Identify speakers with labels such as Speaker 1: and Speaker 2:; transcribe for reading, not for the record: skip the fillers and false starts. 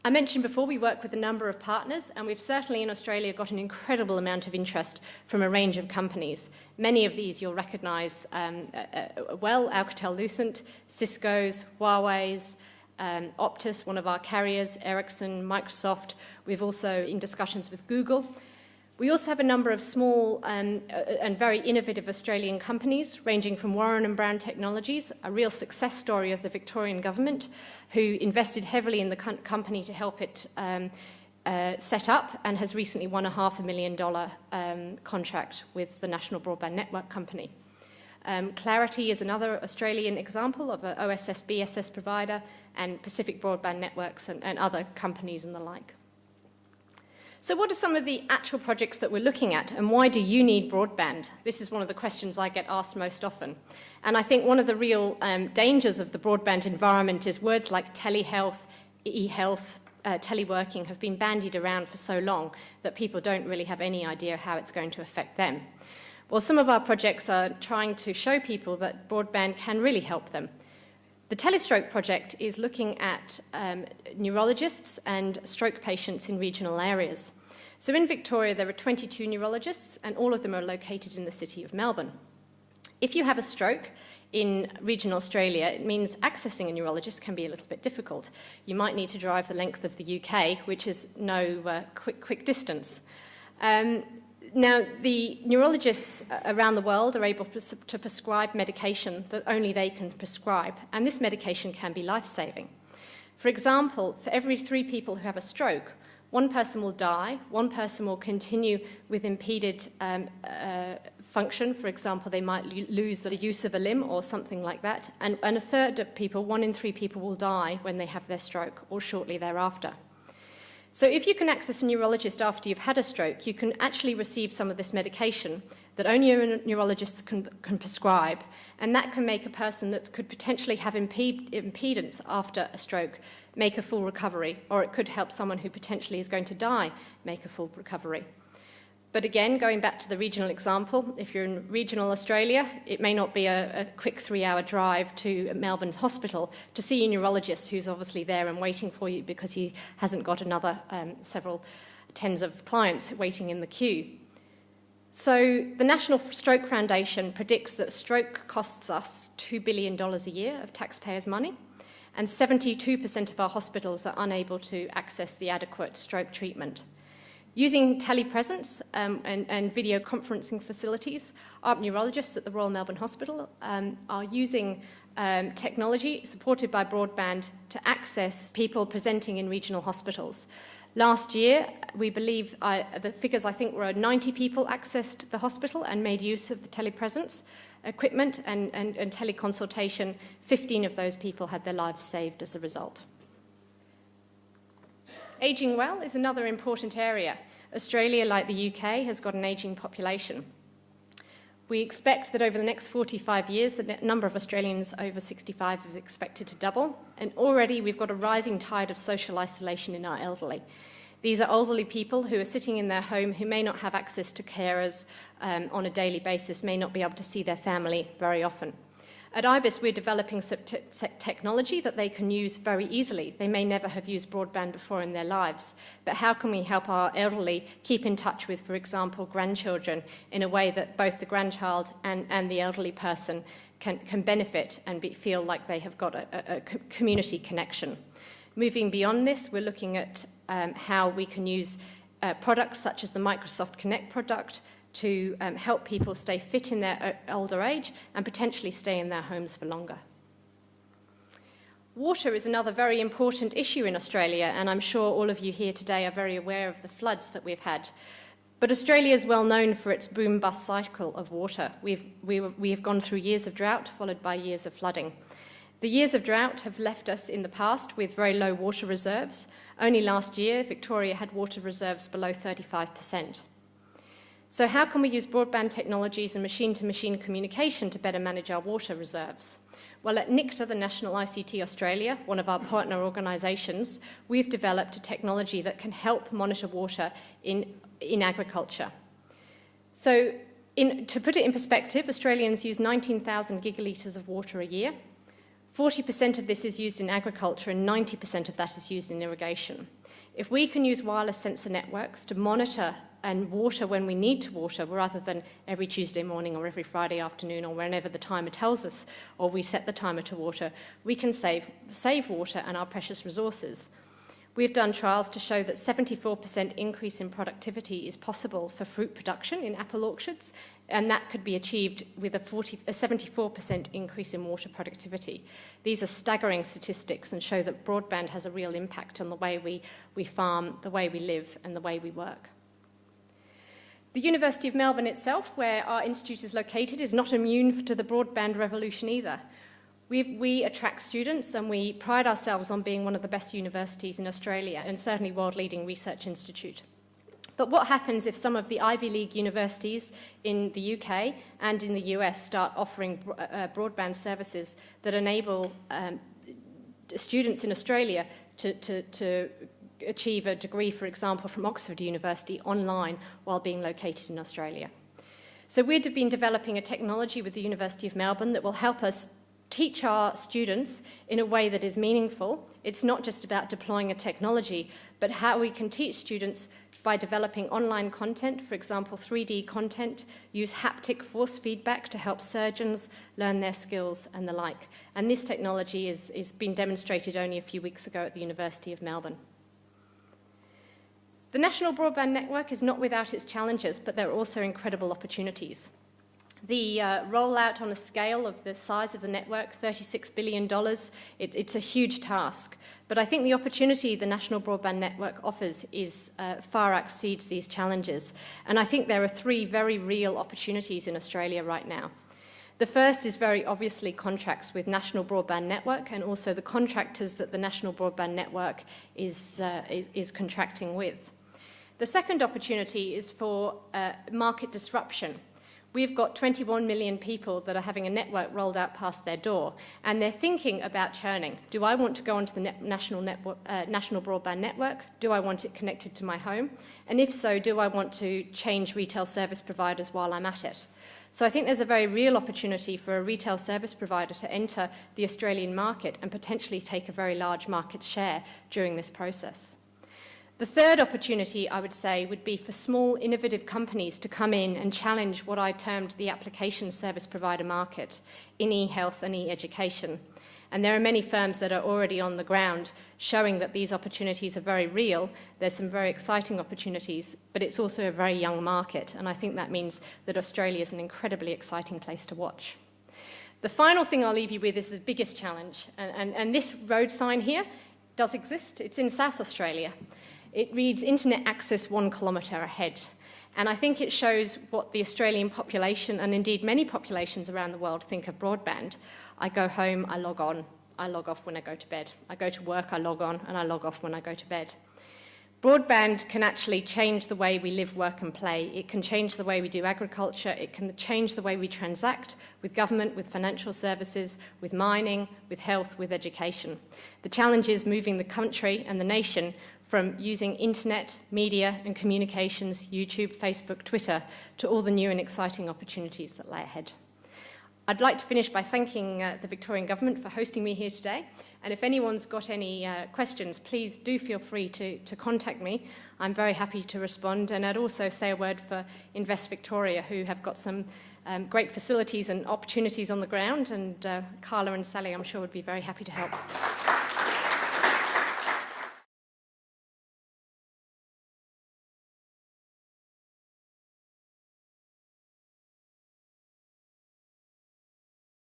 Speaker 1: I mentioned before we work with a number of partners, and we've certainly in Australia got an incredible amount of interest from a range of companies. Many of these you'll recognise well: Alcatel-Lucent, Cisco's, Huawei's, Optus, one of our carriers, Ericsson, Microsoft. We've also in discussions with Google. We also have a number of small and very innovative Australian companies, ranging from Warren & Brown Technologies, a real success story of the Victorian government, who invested heavily in the company to help it set up, and has recently won a $500,000 contract with the National Broadband Network company. Clarity is another Australian example of an OSS BSS provider, and Pacific Broadband Networks and other companies and the like. So what are some of the actual projects that we're looking at, and why do you need broadband? This is one of the questions I get asked most often. And I think one of the real dangers of the broadband environment is words like telehealth, e-health, teleworking have been bandied around for so long that people don't really have any idea how it's going to affect them. Well, some of our projects are trying to show people that broadband can really help them. The Telestroke project is looking at neurologists and stroke patients in regional areas. So in Victoria, there are 22 neurologists, and all of them are located in the city of Melbourne. If you have a stroke in regional Australia, it means accessing a neurologist can be a little bit difficult. You might need to drive the length of the UK, which is no quick distance. Now, the neurologists around the world are able to prescribe medication that only they can prescribe, and this medication can be life-saving. For example, for every 3 people who have a stroke, 1 person will die, 1 person will continue with impeded function. For example, they might lose the use of a limb or something like that, and a third of people, 1 in 3 people, will die when they have their stroke or shortly thereafter. So if you can access a neurologist after you've had a stroke, you can actually receive some of this medication that only a neurologist can prescribe, and that can make a person that could potentially have impedance after a stroke make a full recovery, or it could help someone who potentially is going to die make a full recovery. But again, going back to the regional example, if you're in regional Australia, it may not be a quick 3-hour drive to Melbourne's hospital to see a neurologist who's obviously there and waiting for you because he hasn't got another several tens of clients waiting in the queue. So the National Stroke Foundation predicts that stroke costs us $2 billion a year of taxpayers' money, and 72% of our hospitals are unable to access the adequate stroke treatment. Using telepresence and video conferencing facilities, our neurologists at the Royal Melbourne Hospital are using technology supported by broadband to access people presenting in regional hospitals. Last year, we believe the figures I think were 90 people accessed the hospital and made use of the telepresence equipment and teleconsultation. 15 of those people had their lives saved as a result. Ageing well is another important area. Australia, like the UK, has got an ageing population. We expect that over the next 45 years, the number of Australians over 65 is expected to double, and already we've got a rising tide of social isolation in our elderly. These are elderly people who are sitting in their home who may not have access to carers on a daily basis, may not be able to see their family very often. At IBIS, we're developing technology that they can use very easily. They may never have used broadband before in their lives, but how can we help our elderly keep in touch with, for example, grandchildren in a way that both the grandchild and the elderly person can benefit and feel like they have got a community connection? Moving beyond this, we're looking at how we can use products such as the Microsoft Connect product to help people stay fit in their older age and potentially stay in their homes for longer. Water is another very important issue in Australia, and I'm sure all of you here today are very aware of the floods that we've had. But Australia is well known for its boom-bust cycle of water. We have gone through years of drought followed by years of flooding. The years of drought have left us in the past with very low water reserves. Only last year, Victoria had water reserves below 35%. So how can we use broadband technologies and machine-to-machine communication to better manage our water reserves? Well, at NICTA, the National ICT Australia, one of our partner organisations, we've developed a technology that can help monitor water in agriculture. So to put it in perspective, Australians use 19,000 gigalitres of water a year. 40% of this is used in agriculture and 90% of that is used in irrigation. If we can use wireless sensor networks to monitor and water when we need to water, rather than every Tuesday morning or every Friday afternoon or whenever the timer tells us, or we set the timer to water, we can save water and our precious resources. We've done trials to show that 74% increase in productivity is possible for fruit production in apple orchards, and that could be achieved with a 74% increase in water productivity. These are staggering statistics and show that broadband has a real impact on the way we farm, the way we live, and the way we work. The University of Melbourne itself, where our institute is located, is not immune to the broadband revolution either. We attract students, and we pride ourselves on being one of the best universities in Australia and certainly world-leading research institute. But what happens if some of the Ivy League universities in the UK and in the US start offering broadband services that enable students in Australia to achieve a degree, for example, from Oxford University online while being located in Australia? So we've been developing a technology with the University of Melbourne that will help us teach our students in a way that is meaningful. It's not just about deploying a technology, but how we can teach students by developing online content, for example, 3D content, use haptic force feedback to help surgeons learn their skills and the like. And this technology is being demonstrated only a few weeks ago at the University of Melbourne. The National Broadband Network is not without its challenges, but there are also incredible opportunities. The rollout on a scale of the size of the network, $36 billion, it's a huge task. But I think the opportunity the National Broadband Network offers far exceeds these challenges. And I think there are three very real opportunities in Australia right now. The first is very obviously contracts with National Broadband Network and also the contractors that the National Broadband Network is contracting with. The second opportunity is for market disruption. We've got 21 million people that are having a network rolled out past their door, and they're thinking about churning. Do I want to go onto the National Broadband Network? Do I want it connected to my home? And if so, do I want to change retail service providers while I'm at it? So I think there's a very real opportunity for a retail service provider to enter the Australian market and potentially take a very large market share during this process. The third opportunity, I would say, would be for small, innovative companies to come in and challenge what I termed the application service provider market in e-health and e-education. And there are many firms that are already on the ground showing that these opportunities are very real. There's some very exciting opportunities, but it's also a very young market, and I think that means that Australia is an incredibly exciting place to watch. The final thing I'll leave you with is the biggest challenge, and this road sign here does exist. It's in South Australia. It reads internet access 1 kilometre ahead. And I think it shows what the Australian population, and indeed many populations around the world, think of broadband. I go home, I log on, I log off when I go to bed. I go to work, I log on, and I log off when I go to bed. Broadband can actually change the way we live, work and play. It can change the way we do agriculture. It can change the way we transact with government, with financial services, with mining, with health, with education. The challenge is moving the country and the nation from using internet, media and communications, YouTube, Facebook, Twitter, to all the new and exciting opportunities that lie ahead. I'd like to finish by thanking the Victorian Government for hosting me here today. And if anyone's got any questions, please do feel free to contact me. I'm very happy to respond. And I'd also say a word for Invest Victoria, who have got some great facilities and opportunities on the ground. And Carla and Sally, I'm sure, would be very happy to help.